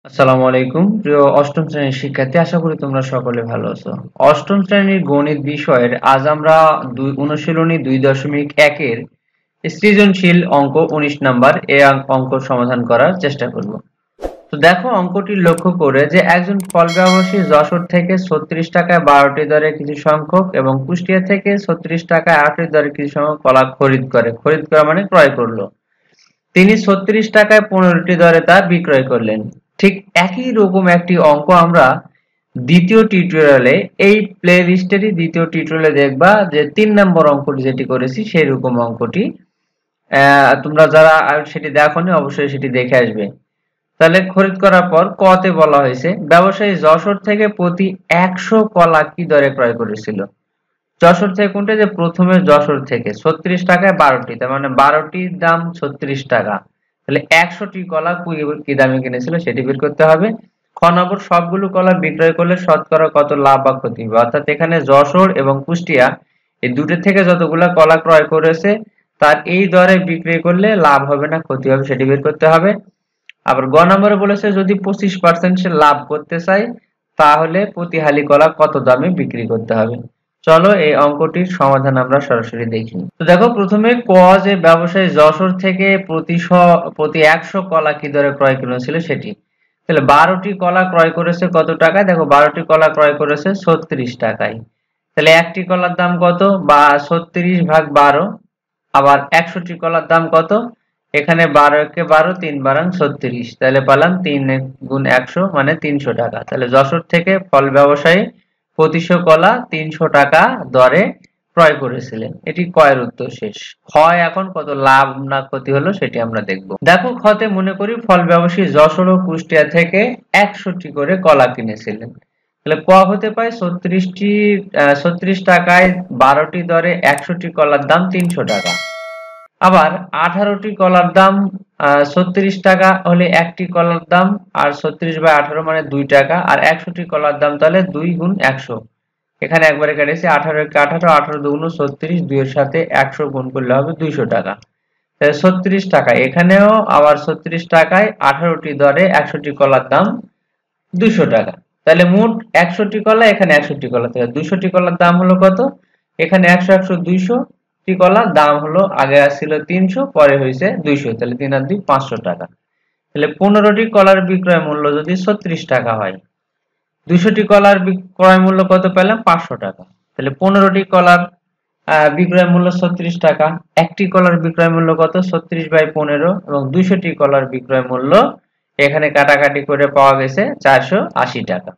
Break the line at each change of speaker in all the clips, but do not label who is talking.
আসসালামু আলাইকুম প্রিয় অষ্টম শ্রেণীর শিক্ষার্থী, আশা করি তোমরা সকলে ভালো আছো। অষ্টম শ্রেণীর গণিত বিষয়ের আজ আমরা অনুশীলনী 2.1 সৃজনশীল অঙ্ক 19 নাম্বার অঙ্ক সমাধান করার চেষ্টা করব। তো দেখো, অঙ্কটি লক্ষ্য করে যে একজন ফল ব্যবসায়ী যশোর থেকে 36 টাকায় 12টি দরে কিছু সংখ্যক এবং কুষ্টিয়া থেকে 36 টাকায় 8টি দরে কিছু সংখ্যক কলা খরিদ করা মানে ক্রয় করলো। তিনি 36 টাকায় 15টি দরে তা বিক্রয় করলেন। ঠিক একই রকম একটি অঙ্ক আমরা দ্বিতীয় টিউটোরিয়ালে এই প্লে লিস্টেরই দ্বিতীয় টিউটোরিয়ালে দেখবা যে 3 নম্বর অঙ্কটি যেটি করেছি সেই রকম অঙ্কটি তোমরা যারা সেটি দেখোনি অবশ্যই সেটি দেখে আসবে। তাহলে খরিদ করার পর কতে বলা হয়েছে ব্যবসায়ী যশোর থেকে প্রতি 100 কলা কি দরে ক্রয় করেছিল। যশোর থেকে কোনটা, যে প্রথমে যশোর থেকে 36 টাকায় 12টি, তার মানে 12টির দাম 36 টাকা। তাহলে 100টি কলা কি দামে কিনেছিল সেটি বের করতে হবে। খ নম্বর, সবগুলো কলা বিক্রয় করলে শতকরা কত লাভ বা ক্ষতি হবে। অর্থাৎ এখানে যশোর এবং কুষ্টিয়া এই দুটো থেকে যতগুলা কলা ক্রয় করেছে তার এই দরে বিক্রি করলে লাভ হবে না ক্ষতি হবে সেটি বের করতে হবে। আবার গ নম্বরে বলেছে যদি 25% সে লাভ করতে চায় তাহলে প্রতি হালি কলা কত দামে বিক্রি করতে হবে। চলো এই অঙ্কটির সমাধান আমরা সরাসরি দেখি। তো দেখো, প্রথমে ক যে ব্যবসায়ী যশোর থেকে প্রতি 100 কলা কি দরে ক্রয় করেছিল সেটি। তাহলে 12টি কলা ক্রয় করেছে কত টাকায়, দেখো 12টি কলা ক্রয় করেছে 36 টাকায়। তাহলে একটি কলার দাম কত, বা 36 ভাগ 12। আবার 100টি কলার দাম কত, এখানে 12 কে 12, 3 বারাং 36, তাহলে পেলাম 3 গুণ 100 মানে 300 টাকা। তাহলে যশোর থেকে ফল ব্যবসায়ী প্রতিশো কলা 300 টাকা দরে ক্রয় করেছিলেন। এটি কয়ের উত্তর শেষ। ক্ষয় এখন কত লাভ না ক্ষতি হলো সেটি আমরা দেখব। দেখো, ক্ষতে মনে করি ফল ব্যবসায়ী যশোর ও কুষ্টিয়া থেকে 100টি করে কলা কিনেছিলেন। তাহলে ক হতে পারে 36 টাকায় 12টি দরে 100টি কলার দাম 300 টাকা। আবার 18টি কলার দাম 36 টাকা হলে একটি কলার দাম, আর 36/18 মানে 2 টাকা, আর 100টি কলার দাম তাহলে 2 গুণ 100। এখানে একবারে কেটেছি 18 কে 18, 18 দুগুণ 36, 2 এর সাথে 100 গুণ করলে হবে 200 টাকা। তাহলে 36 টাকা, এখানেও আবার 36 টাকায় 18টি দরে 100টি কলার দাম 200 টাকা। তাহলে মোট 100টি কলা, এখানে 100টি কলা, তাহলে 200টি কলার দাম হলো কত, এখানে 100 100 200 টি কলার দাম হলো, আগে আসছিল 300 পরে হয়েছে 200, তাহলে 3 আর 2 500 টাকা। তাহলে 15টি কলার বিক্রয় মূল্য যদি 36 টাকা হয়, 200টি কলার বিক্রয় মূল্য কত পেলাম 500 টাকা। তাহলে 15টি কলার বিক্রয় মূল্য 36 টাকা, একটি কলার বিক্রয় মূল্য কত 36/15, এবং 200টি কলার বিক্রয় মূল্য এখানে কাটাকাটি করে পাওয়া গেছে 480 টাকা।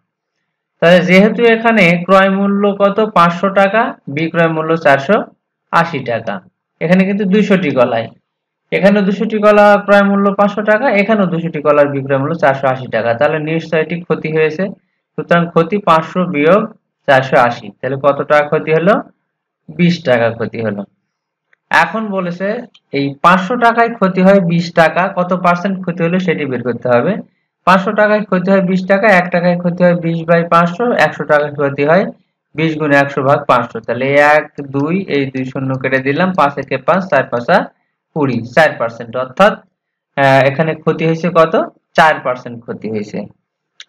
তাহলে যেহেতু এখানে ক্রয় মূল্য কত 500 টাকা, বিক্রয় মূল্য 480 টাকা, এখানে কিন্তু 200টি কলাই, এখানে 200টি কলা ক্রয় মূল্য 500 টাকা, এখানেও 200টি কলার বিক্রয় মূল্য 480 টাকা, তাহলে নিশ্চয়ই এটি ক্ষতি হয়েছে। সুতরাং ক্ষতি 500 বিয়োগ 480, তাহলে কত টাকা ক্ষতি হলো, 20 টাকা ক্ষতি হলো। এখন বলেছে এই 500 টাকায় ক্ষতি হয় 20 টাকা, কত পার্সেন্ট ক্ষতি হলো সেটি বের করতে হবে। 500 টাকায় ক্ষতি হয় 20 টাকা, 1 টাকায় ক্ষতি হয় 20/500, 100 টাকায় ক্ষতি হয় 20 গুণ 100 ভাগ 500। তাহলে 1 2, এই 2 শূন্য কেটে দিলাম, 5 একে 5, 4 5 20, 4%, অর্থাৎ এখানে ক্ষতি হয়েছে কত, 4% ক্ষতি হয়েছে।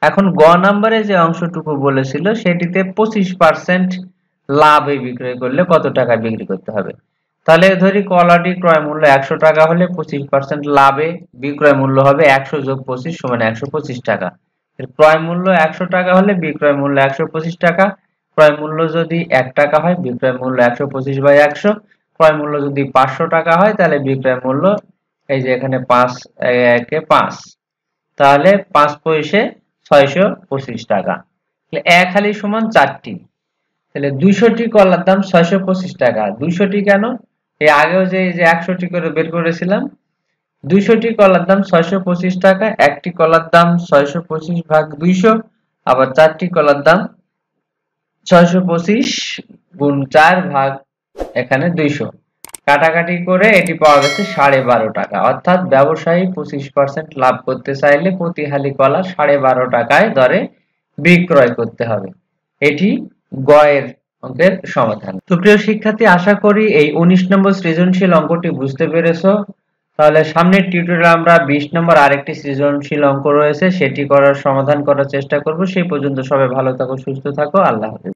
এখন গ নাম্বারে যে অংশটুকু বলেছিল সেটিতে 25% লাভে বিক্রয় করলে কত টাকা বিক্রি করতে হবে। তাহলে ধরি কলাটি ক্রয় মূল্য 100 টাকা হলে 25% লাভে বিক্রয় মূল্য হবে 100 যোগ 25 সমান 125 টাকা। ক্রয় মূল্য 100 টাকা হলে বিক্রয় মূল্য 125 টাকা। ক্রয় মূল্য যদি 1 টাকা হয়, বিক্রয় মূল্য 125/100। ক্রয় মূল্য যদি 500 টাকা হয় তাহলে বিক্রয় মূল্য, এই যে এখানে 5 একে 5, তাহলে 5 পয়সে 625 টাকা। তাহলে 1 হালি সমান 4টি, তাহলে 200টি কলার দাম 625 টাকা। 200টি কেন, এই আগেও যে 100টি করে বের করেছিলাম, 200টি কলার দাম 625 টাকা, একটি কলার দাম 625 ভাগ 200, আবার 4টি কলার দাম 625 গুণ 4 ভাগ এখানে 200, কাটাকাটি করে এটি পাওয়া গেছে 12.5 টাকা। অর্থাৎ ব্যবসায়ী 25% লাভ করতে চাইলে প্রতি হালি কলা 12.5 টাকায় দরে বিক্রয় করতে হবে। এটি গয়ের অঙ্কের সমাধান। তো প্রিয় শিক্ষার্থী, আশা করি এই 19 নম্বর সৃজনশীল অঙ্কটি বুঝতে পেরেছো। তাহলে সামনের টিউটোরিয়ালে আমরা 20 নম্বর আরেকটি সৃজনশীল অঙ্ক রয়েছে সেটি করার সমাধান করার চেষ্টা করব। সেই পর্যন্ত সবাই ভালো থাকো, সুস্থ থাকো, আল্লাহ হাফেজ।